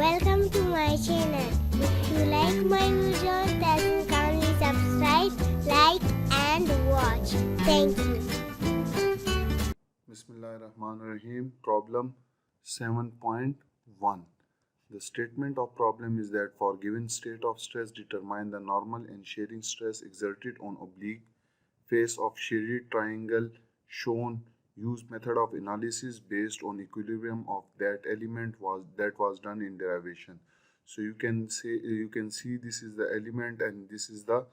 Welcome to my channel. If you like my videos, then kindly subscribe, like and watch. Thank you. Bismillahirrahmanirrahim. Problem 7.1. The statement of problem is that for given state of stress, determine the normal and shearing stress exerted on oblique face of shear triangle shown. Use method of analysis based on equilibrium of that element was done in derivation. So you can see this is the element and this is the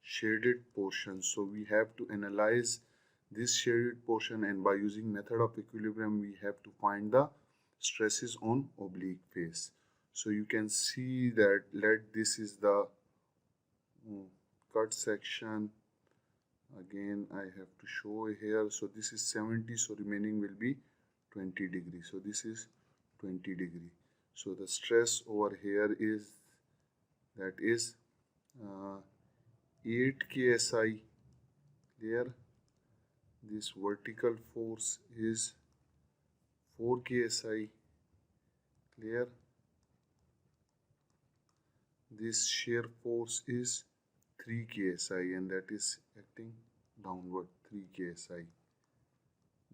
shaded portion. So we have to analyze this shaded portion, and by using method of equilibrium we have to find the stresses on oblique face. So you can see that this is the cut section. Again I have to show here. So this is 70, so remaining will be 20 degree. So this is 20 degree. So the stress over here is 8 ksi. There, this vertical force is 4 ksi. Clear? This shear force is 3 ksi, and that is acting downward, 3 ksi.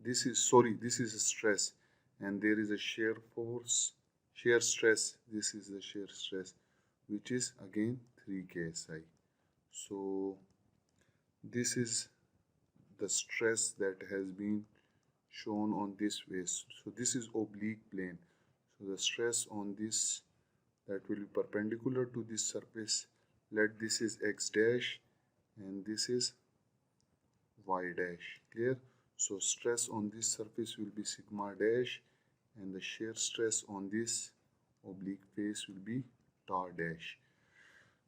This is a stress, and there is a shear stress. This is the shear stress, which is again 3 ksi. So this is the stress that has been shown on this face. So this is oblique plane. So the stress on this, that will be perpendicular to this surface. Let this is x dash and this is y dash. Clear? So stress on this surface will be sigma dash, and the shear stress on this oblique face will be tau dash.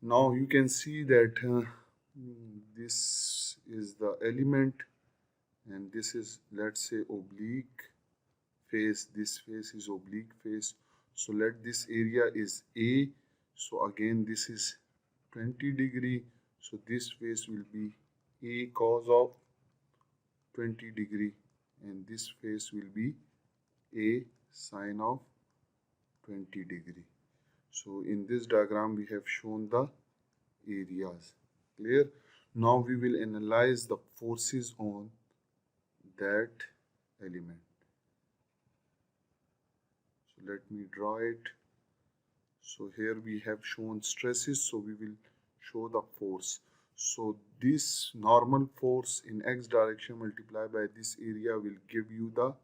Now you can see that this is the element, and this is, let's say, oblique face. This face is oblique face. So let this area is A. So again this is 20 degree. So this face will be A cos of 20 degree, and this face will be A sine of 20 degree. So in this diagram we have shown the areas. Clear? Now we will analyze the forces on that element. So let me draw it. So here we have shown stresses, so we will show the force. So this normal force in x direction multiplied by this area will give you the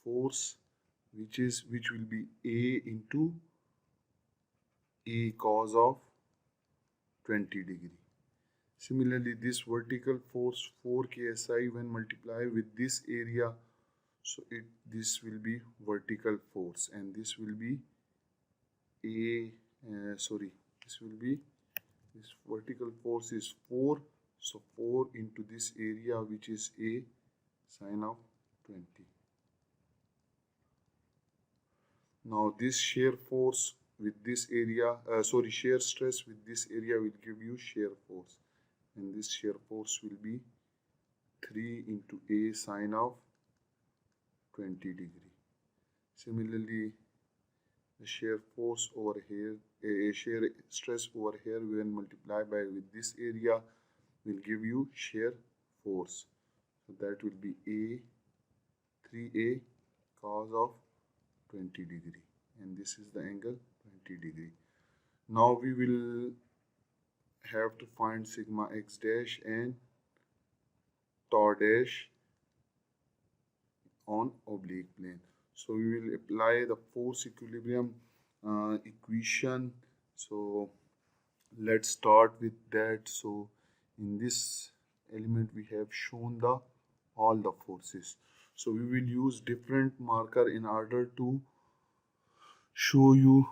force, which will be A into A cos of 20 degree. Similarly, this vertical force 4 ksi when multiplied with this area, so this will be vertical force, and this will be this vertical force is 4, so 4 into this area, which is A sine of 20. Now this shear force with this area, shear stress with this area will give you shear force, and this shear force will be 3 into A sine of 20 degree. Similarly, the shear force over here, a shear stress over here when multiplied by with this area will give you shear force. So that will be A 3A cos of 20 degree, and this is the angle 20 degree. Now we will have to find sigma x dash and tau dash on oblique plane. So we will apply the force equilibrium equation. So let's start with that. So in this element we have shown all the forces. So we will use different marker in order to show you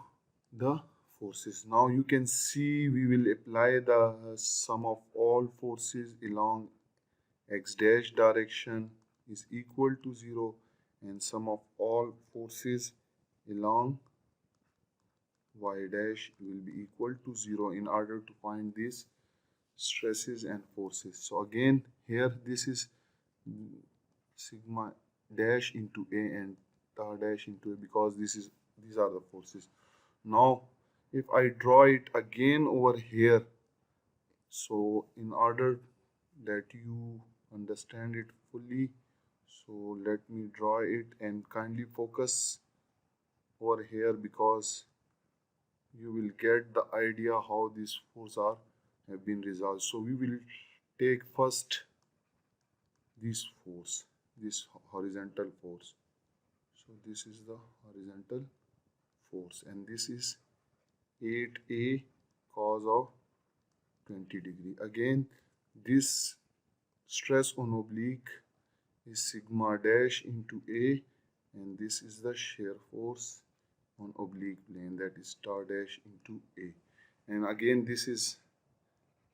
the forces. Now you can see we will apply the sum of all forces along x dash direction is equal to 0, and sum of all forces along y dash will be equal to 0 in order to find these stresses and forces. So again here this is sigma dash into A and tau dash into A, because these are the forces. Now if I draw it again over here, so in order that you understand it fully, so let me draw it and kindly focus over here, because you will get the idea how these forces are have been resolved. So we will take first this force, this horizontal force. So this is the horizontal force, and this is 8a cos of 20 degree. Again, this stress on oblique is sigma dash into a, and this is the shear force on oblique plane, that is star dash into a. And again, this is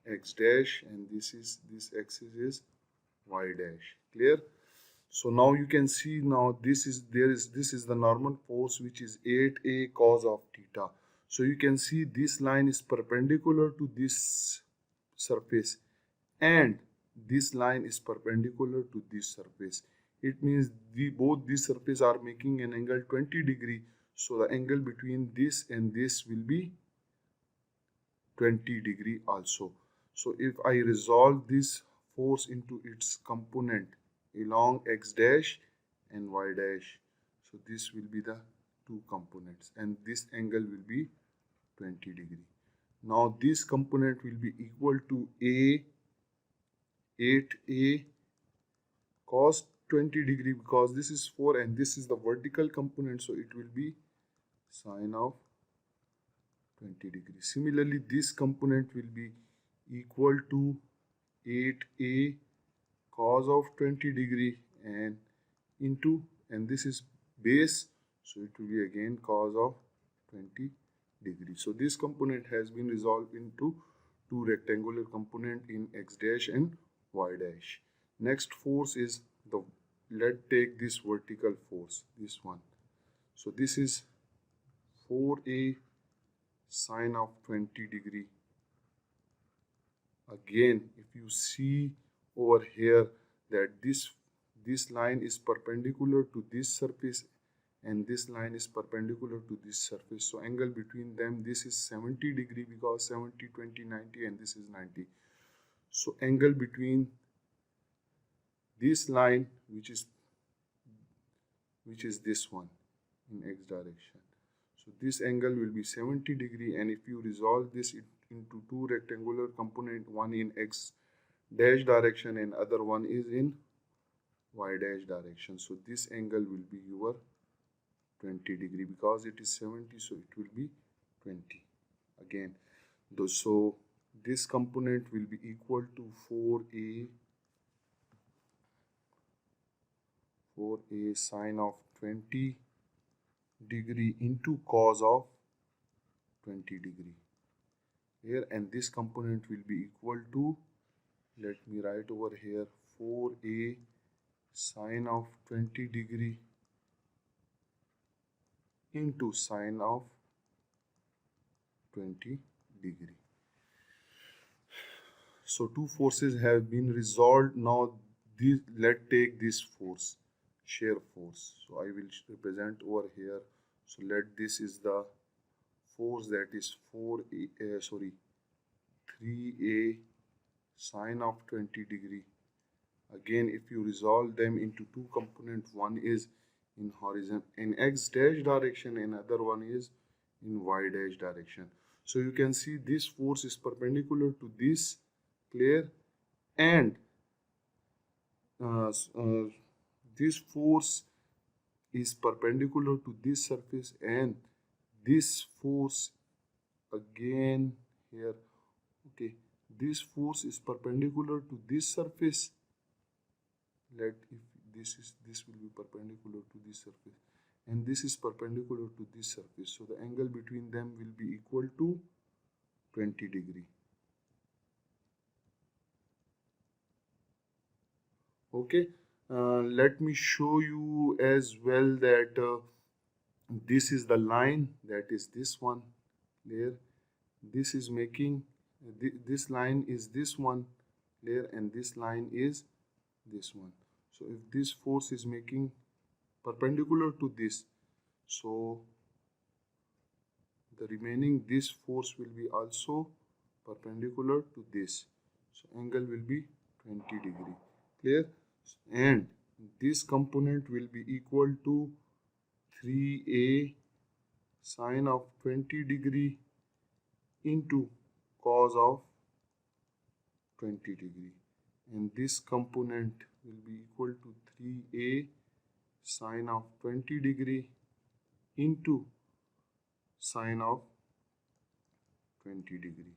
x dash, and this axis is y dash. Clear? So now you can see, now this is the normal force, which is 8a cos of theta. So you can see this line is perpendicular to this surface, and this line is perpendicular to this surface. It means both these surfaces are making an angle 20 degree. So the angle between this and this will be 20 degree also. So if I resolve this force into its component along x dash and y dash, so this will be the two components, and this angle will be 20 degree. Now this component will be equal to 8a cos 20 degree, because this is 4 and this is the vertical component, so it will be sine of 20 degree. Similarly, this component will be equal to 8a cos of 20 degree and into, and this is base, so it will be again cos of 20 degree. So this component has been resolved into two rectangular component in x dash and y dash. Next force is the, let's take this vertical force, this one. So this is 4a sine of 20 degree. Again, if you see over here that this line is perpendicular to this surface and this line is perpendicular to this surface, so angle between them, this is 70 degree, because 70, 20, 90, and this is 90. So angle between this line, which is this one in x direction, so this angle will be 70 degree. And if you resolve this into two rectangular component, one in x dash direction and other one is in y dash direction, so this angle will be your 20 degree, because it is 70, so it will be 20 again. So this component will be equal to 4a sine of 20 degree into cos of 20 degree here, and this component will be equal to, let me write over here, 4a sine of 20 degree into sine of 20 degree. So two forces have been resolved. Now let's take this force, shear force. So I will represent over here. So let this is the force, that is 3a sine of 20 degree. Again, if you resolve them into two components, one is in horizontal in x dash direction and other one is in y dash direction. So you can see this force is perpendicular to this, clear, and this force is perpendicular to this surface, and this force again here, okay, this force is perpendicular to this surface. Let if this will be perpendicular to this surface, and this is perpendicular to this surface, so the angle between them will be equal to 20 degree. Okay, let me show you as well that this is the line, that is this one there, this is making this line is this one there, and this line is this one. So if this force is making perpendicular to this, so the remaining this force will be also perpendicular to this. So angle will be 20 degree. Clear? And this component will be equal to 3a sine of 20 degree into cos of 20 degree, and this component will be equal to 3a sine of 20 degree into sine of 20 degree.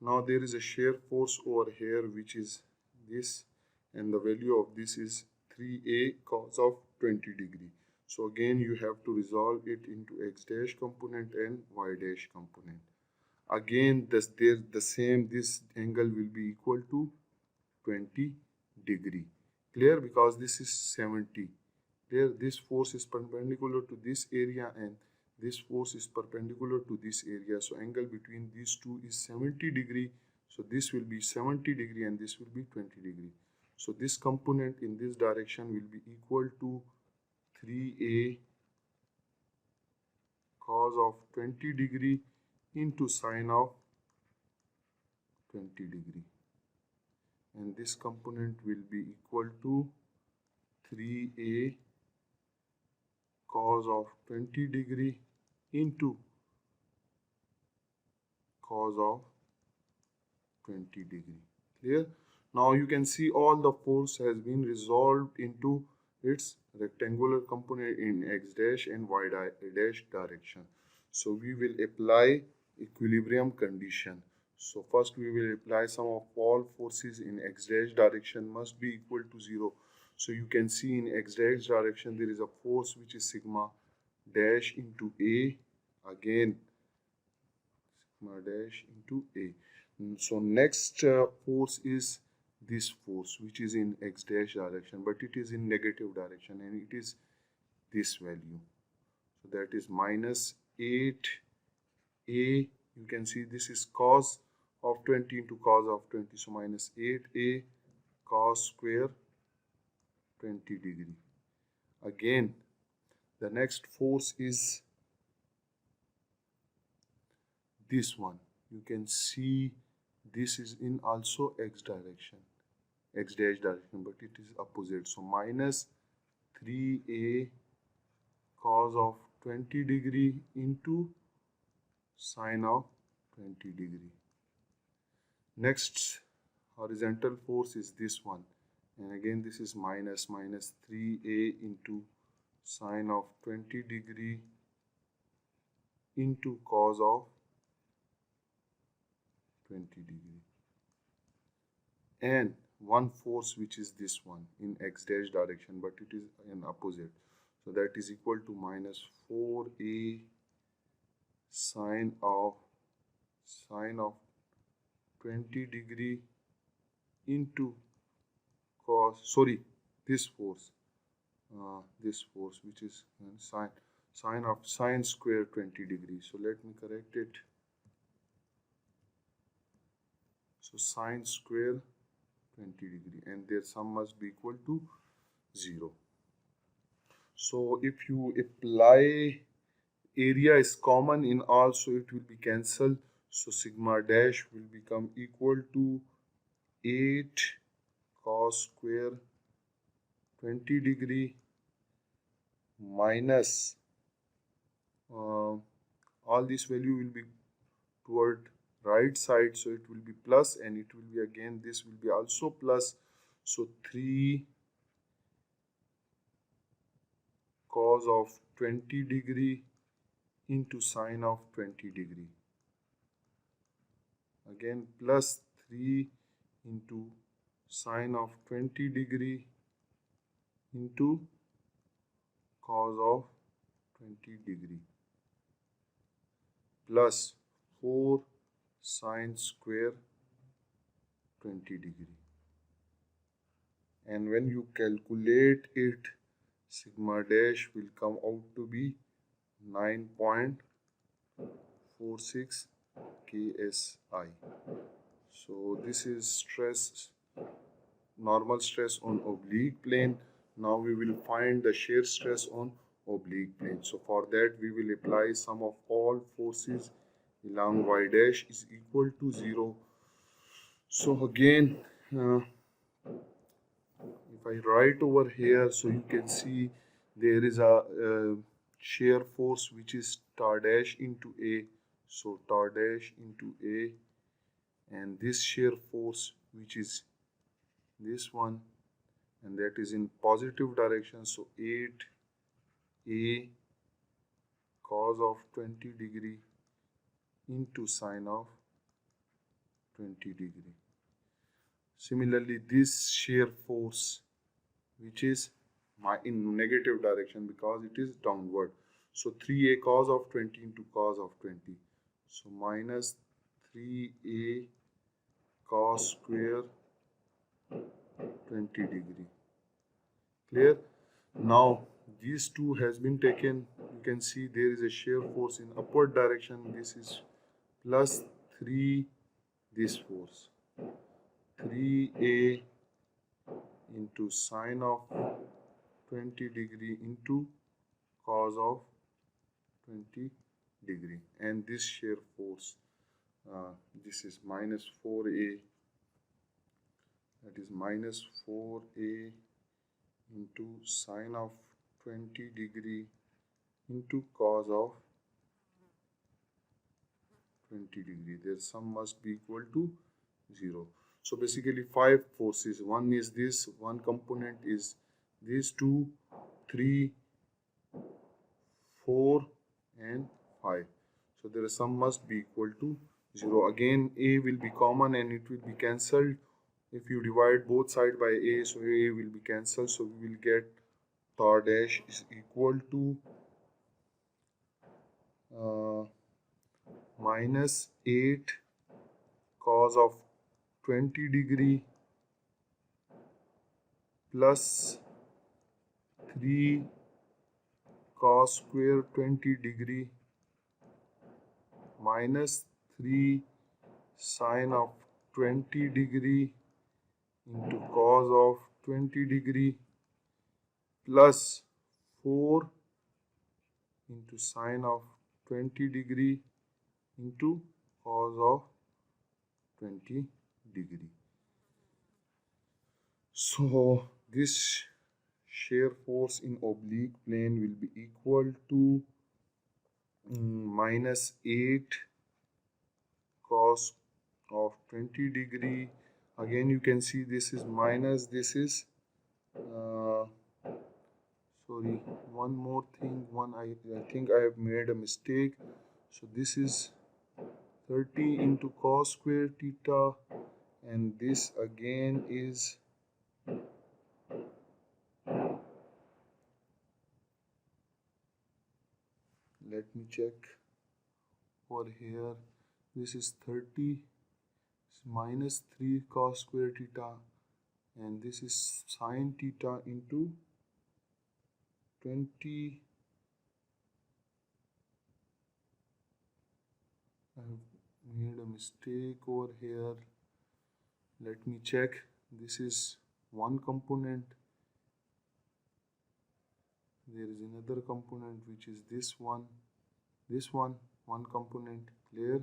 Now there is a shear force over here which is this, and the value of this is 3a cos of 20 degree. So again you have to resolve it into x dash component and y dash component. Again this angle will be equal to 20 degree. Clear? Because this is 70. Clear? This force is perpendicular to this area and this force is perpendicular to this area. So angle between these two is 70 degree. So this will be 70 degree and this will be 20 degree. So this component in this direction will be equal to 3a cos of 20 degree into sine of 20 degree, and this component will be equal to 3a cos of 20 degree into cos of 20 degree. Clear? Now you can see all the force has been resolved into its rectangular component in x dash and y dash direction. So we will apply equilibrium condition. So first we will apply sum of all forces in x dash direction must be equal to 0. So you can see in x dash direction there is a force which is sigma dash into a, again sigma dash into a. So next force is this force which is in x dash direction, but it is in negative direction and it is this value. So that is minus 8a. You can see this is cos of 20 into cos of 20. So minus 8a cos square 20 degree. Again, the next force is this one. You can see this is in also x direction, x dash direction, but it is opposite. So minus 3a cos of 20 degree into sine of 20 degree. Next horizontal force is this one, and again this is minus 3a into sine of 20 degree into cos of 20 degree, and one force which is this one in x dash direction, but it is in opposite. So that is equal to minus 4a sine of 20 degree into cos, this force which is sine square 20 degree. So let me correct it. So sine square 20 degree, and their sum must be equal to 0. So if you apply, area is common in all, so it will be cancelled. So sigma dash will become equal to 8 cos square 20 degree minus all this value will be toward right side, so it will be plus, and it will be again this will be also plus. So 3 cos of 20 degree into sine of 20 degree, again plus 3 into sine of 20 degree into cos of 20 degree plus 4 sine square 20 degree, and when you calculate it, sigma dash will come out to be 9.46 KSI. So this is stress, normal stress on oblique plane. Now we will find the shear stress on oblique plane. So for that we will apply sum of all forces along y dash is equal to 0. So again, if I write over here, so you can see there is a shear force which is tar dash into A. So tar dash into A, and this shear force which is this one, and that is in positive direction. So 8A cos of 20 degree into sine of 20 degree. Similarly, this shear force which is in negative direction because it is downward. So 3A cos of 20 into cos of 20. So minus 3A cos square 20 degree. Clear? Now these two has been taken. You can see there is a shear force in upward direction. This is plus 3 this force. 3A into sine of 20 degree into cos of 20 degree, and this shear force, this is minus 4A, that is minus 4A into sine of 20 degree into cos of 20 degree. Their sum must be equal to 0. So basically 5 forces. One is this, one component is these 2, 3, 4 and 5. So their sum must be equal to 0. Again A will be common and it will be cancelled. If you divide both sides by A, so A will be cancelled. So we will get tar dash is equal to minus 8 cos of 20 degree plus 3 cos square 20 degree minus 3 sine of 20 degree into cos of 20 degree plus 4 into sine of 20 degree into cos of 20 degree. So this shear force in oblique plane will be equal to minus 8 cos of 20 degree. Again you can see this is minus, this is sorry, one more thing, I think I have made a mistake. So this is 30 into cos square theta, and this again is let me check over here. This is 30 minus 3 cos square theta, and this is sine theta into 20. I have made a mistake over here. Let me check. This is one component. There is another component which is this one, one component. Clear?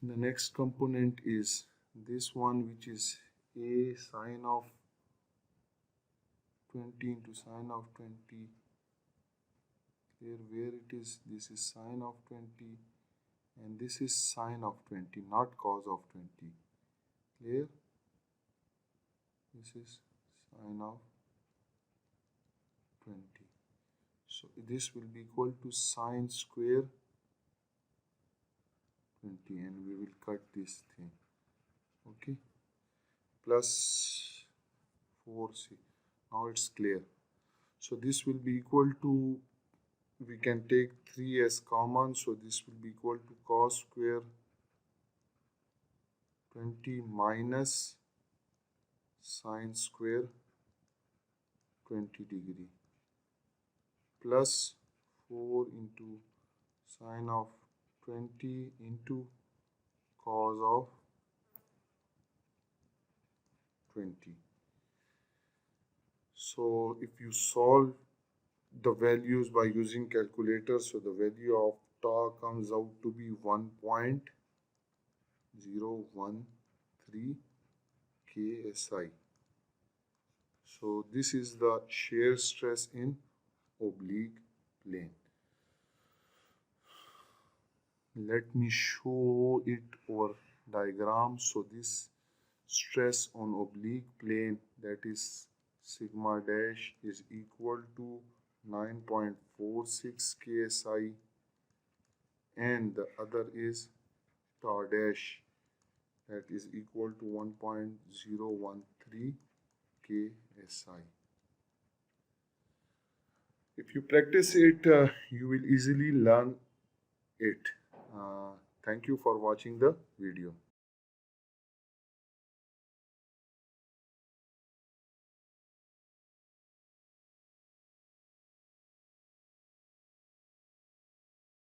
The next component is this one, which is A sine of 20 into sine of 20. Here where it is, this is sine of 20 and this is sine of 20, not cos of 20. Clear? This is sine of 20. So this will be equal to sine square 20, and we will cut this thing. Okay, plus 4c. Now it's clear. So this will be equal to, we can take 3 as common, so this will be equal to cos square 20 minus sine square 20 degree plus 4 into sine of 20 into cos of 20. So if you solve the values by using calculator. So the value of tau comes out to be 1.013 KSI. So this is the shear stress in oblique plane. Let me show it over diagram. So this stress on oblique plane, that is sigma dash, is equal to 9.46 KSI, and the other is tau dash, that is equal to 1.013 KSI. If you practice it, you will easily learn it. Thank you for watching the video.